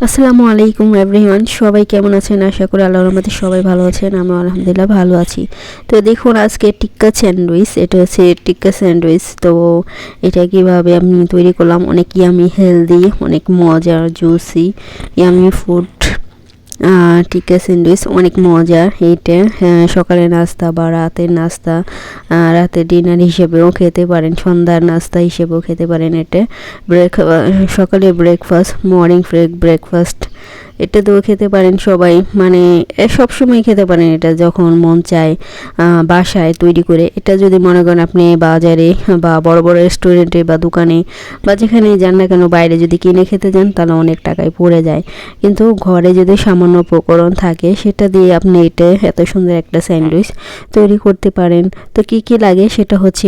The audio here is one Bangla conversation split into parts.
আসসালামু আলাইকুম এভরিওয়ান, সবাই কেমন আছেন? আশা করি আল্লাহর রহমতে সবাই ভালো আছেন। আমি আলহামদুলিল্লাহ ভালো আছি। তো দেখুন আজকে টিক্কা স্যান্ডউইচ, এটা হচ্ছে টিক্কা স্যান্ডউইচ। তো এটা কিভাবে আমি তৈরি করলাম, অনেক ইয়ামি, হেলদি, অনেক মজার, জুসি, ইয়ামি ফুড। টিক্কা স্যান্ডউইচ অনেক মজার। এইটা সকালের নাস্তা বা রাতের নাস্তা, রাতের ডিনার হিসেবেও খেতে পারেন, সন্ধ্যার নাস্তা হিসেবেও খেতে পারেন। এটা সকালে ব্রেকফাস্ট, মর্নিং ব্রেকফাস্ট এটা তো খেতে পারেন সবাই, মানে সব সময় খেতে পারেন। এটা যখন মন চায় বাসায় তৈরি করে। এটা যদি মনে করেন আপনি বাজারে বা বড় বড় রেস্টুরেন্টে বা দোকানে বা যেখানে যান না কেন, বাইরে যদি কিনে খেতে যান তাহলে অনেক টাকায় পড়ে যায়। কিন্তু ঘরে যদি সামান্য উপকরণ থাকে সেটা দিয়ে আপনি এটা এত সুন্দর একটা স্যান্ডউইচ তৈরি করতে পারেন। তো কি কি লাগে সেটা হচ্ছে,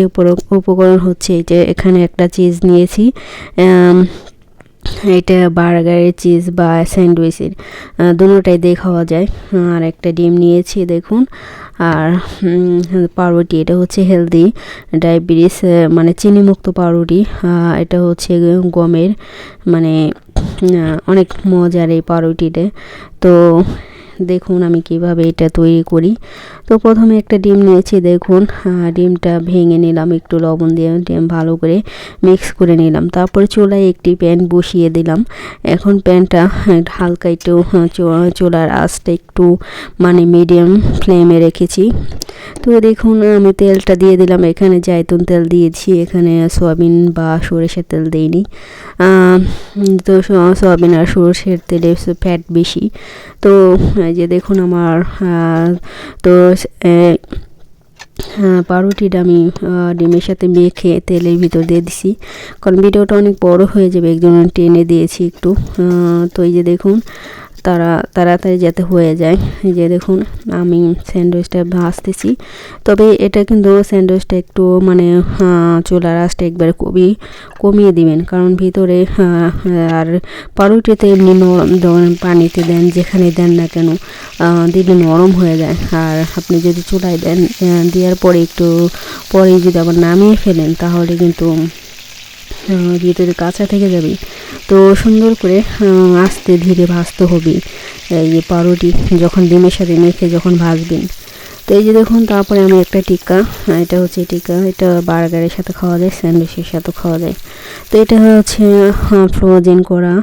উপকরণ হচ্ছে এই যে এখানে একটা চিজ নিয়েছি, এটা বার্গারের চিজ বা স্যান্ডউইচের দুটোটাই দিয়ে খাওয়া যায়। আর একটা ডিম নিয়েছি দেখুন, আর পাউরুটি, এটা হচ্ছে হেলদি, ডায়াবেটিস মানে চিনিমুক্ত পাউরুটি। এটা হচ্ছে গমের, মানে অনেক মজার এই পাউরুটিটা। তো দেখুন আমি কিভাবে এটা তৈরি করি। তো প্রথমে একটা ডিম নিয়েছি দেখুন, ডিমটা ভেঙে নিলাম, একটু লবণ দিয়ে ডিম ভালো করে মিক্স করে নিলাম। তারপরে চুলায় একটি প্যান বসিয়ে দিলাম। এখন প্যানটা হালকা একটু চুলার আঁচটা একটু মানে মিডিয়াম ফ্লেমে রেখেছি। তো দেখুন আমি তেলটা দিয়ে দিলাম, এখানে জায়তুন তেল দিয়েছি, এখানে সয়াবিন বা সরিষার তেল দিইনি। তো সয়াবিন আর সরষের তেলে ফ্যাট বেশি। তো এই যে দেখুন আমার তো পাউরুটিটা আমি ডিমের সাথে মেখে তেলের ভিতর দিয়ে দিছি, কারণ ভিডিওটা অনেক বড় হয়ে যাবে, একজন টেনে দিয়েছি একটু। তো এই যে দেখুন তাড়াতাড়ি যাতে হয়ে যায়। এই যে দেখুন আমি স্যান্ডউইচটা ভাজতেছি। তবে এটা কিন্তু স্যান্ডউইচটা একটু মানে চুলার আঁচটা একবার খুবই কমিয়ে দিবেন, কারণ ভিতরে আর পাউরুটিতে এমনি নরম, পানিতে দেন যেখানে দেন না কেন দিলে নরম হয়ে যায়। আর আপনি যদি চুলায় দেন, দেওয়ার পরে একটু পরে যদি আবার নামিয়ে ফেলেন তাহলে কিন্তু ভিতরে কাঁচা থেকে যাবে। তো সুন্দর করে আস্তে ধীরে ভাজতে হবে এই পাউরুটি, যখন ডিমের সাথে মেখে যখন ভাজবেন। তো এই যে দেখুন তারপরে আমি একটা টিক্কা, এটা হচ্ছে টিক্কা, এটা বার্গারের সাথে খাওয়া যায়, স্যান্ডউইচের সাথে খাওয়া যায়। তো এটা হচ্ছে ফ্রোজেন করা।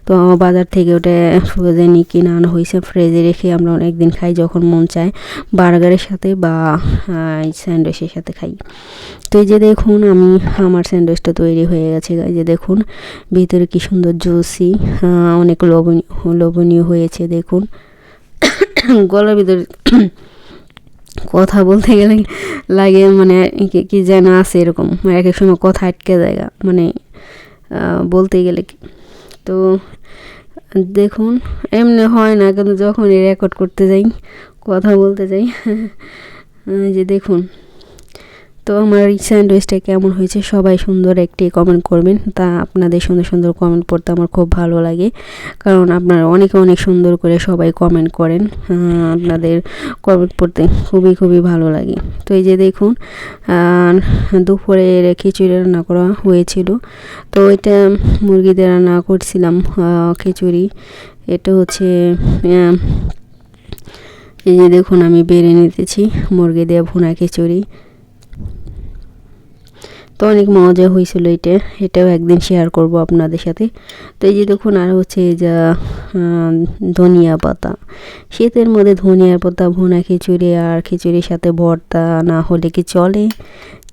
তো বাজার থেকে ওটা ফ্রোজেনই কিনে আনা হয়েছে, ফ্রিজে রেখে আমরা অনেক দিন খাই যখন মন চায়, বার্গারের সাথে বা স্যান্ডউইচের সাথে খাই। তো এই যে দেখুন আমার স্যান্ডউইচটা তৈরি হয়ে গেছে। এই যে দেখুন ভিতরে কি সুন্দর জুসি, অনেক লোভনীয় হয়েছে দেখুন। গলার ভিতরে কথা বলতে গেলে লাগে মানে কি যেন আছে এরকম, এক এক সময় কথা আটকে জায়গা, মানে বলতে গেলে কি। তো দেখুন এমনি হয় না, কিন্তু যখন রেকর্ড করতে যাই, কথা বলতে যাই, যে দেখুন। তো আমার এই স্যান্ডউইচটা কেমন হয়েছে সবাই সুন্দর একটি কমেন্ট করবেন। তা আপনাদের সুন্দর সুন্দর কমেন্ট পড়তে আমার খুব ভালো লাগে, কারণ আপনারা অনেক সুন্দর করে সবাই কমেন্ট করেন, আপনাদের কমেন্ট পড়তে খুবই খুবই ভালো লাগে। তো এই যে দেখুন দুপুরে খিচুড়ি রান্না করা হয়েছিল। তো এটা মুরগিদের রান্না করছিলাম খিচুড়ি। এটা হচ্ছে এই যে দেখুন আমি বেড়ে নিতেছি মুরগি দিয়ে ভুনা খিচুড়ি। তো অনেক মজা হয়েছিল এটাও একদিন শেয়ার করব আপনাদের সাথে। তো এই যে দেখুন আর হচ্ছে এই যে ধনিয়া পাতা, শীতের মধ্যে ধনিয়া পাতা ভুনা খিচুড়ি, আর খিচুড়ির সাথে ভর্তা না হলে কি চলে।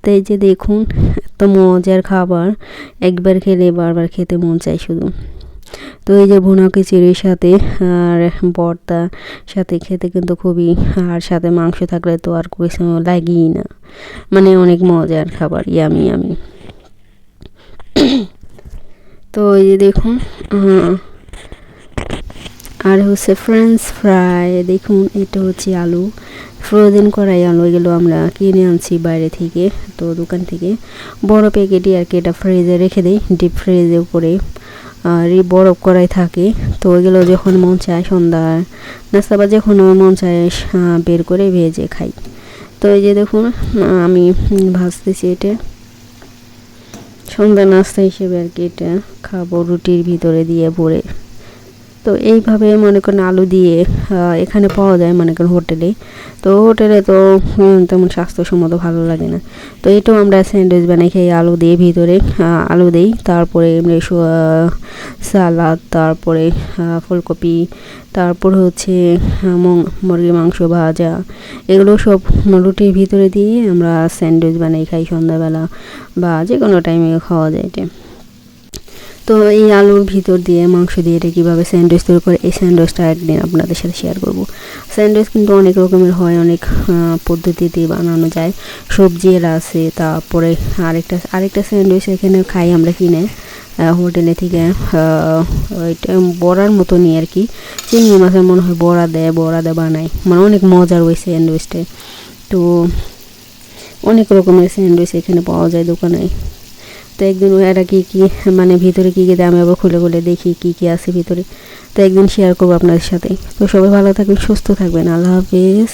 তো এই যে দেখুন এত মজার খাবার, একবার খেলে বারবার খেতে মন চায় শুধু। তো এই যে ভুনা খিচুড়ির সাথে আর ভর্তা সাথে খেতে কিন্তু খুবই, আর সাথে মাংস থাকলে তো আর কিছু লাগেই না, মানে অনেক মজার খাবার, ইয়ামি। তো এই যে দেখুন আর হচ্ছে ফ্রেঞ্চ ফ্রাই, দেখুন এটা হচ্ছে আলু, ফ্রোজেন করাই আলু, এগুলো আমরা কিনে আনছি বাইরে থেকে, তো দোকান থেকে বড় প্যাকেটই আর কি। এটা ফ্রিজে রেখে দিই, ডিপ ফ্রিজের উপরে আর বরফ করাই থাকে। তো ওইগুলো যখন মন চায় সন্ধ্যার নাস্তা বা যখন মন চায় বের করে ভেজে খাই। তো এই যে দেখুন আমি ভাজতেছি, এটা সন্ধ্যা নাস্তা হিসেবে আর কি, এটা খাবো রুটির ভিতরে দিয়ে ভরে। তো তো এইভাবে মনে করেন আলু দিয়ে এখানে পাওয়া যায় মনে করেন হোটেলে। তো হোটেলে তো তেমন স্বাস্থ্যসম্মত ভালো লাগে না। তো এটাও আমরা স্যান্ডউইচ বানাই খাই, আলু দিয়ে ভিতরে আলু দিই, তারপরে এমনি সালাদ, তারপরে ফুলকপি, তারপর হচ্ছে মুরগির মাংস ভাজা, এগুলো সব রুটির ভিতরে দিয়ে আমরা স্যান্ডউইচ বানাই খাই সন্ধ্যাবেলা বা যে কোনো টাইমে খাওয়া যায় এটা। তো এই আলুর ভিতর দিয়ে মাংস দিয়ে এটা কীভাবে স্যান্ডউইচ তৈরি করে, এই স্যান্ডউইচটা একদিন আপনাদের সাথে শেয়ার করব। স্যান্ডউইচ কিন্তু অনেক রকমের হয়, অনেক পদ্ধতিতে বানানো যায়, সবজি এর আছে। তারপরে আরেকটা স্যান্ডউইচ এখানে খাই আমরা কিনে হোটেলে থেকে, ওইটা বড়ার মতনই আর কি, চিংড়ি মাছের মনে হয় বড়া দেয় বানায়, মানে অনেক মজার ওই স্যান্ডউইচটা। তো অনেক রকমের স্যান্ডউইচ এখানে পাওয়া যায় দোকানে। তো একদিন এরা কী মানে ভিতরে কী দেয় আমি আবার খুলে দেখি কী আছে ভিতরে। তো একদিন শেয়ার করবো আপনাদের সাথে। তো সবাই ভালো থাকবেন, সুস্থ থাকবেন, আল্লাহ হাফেজ।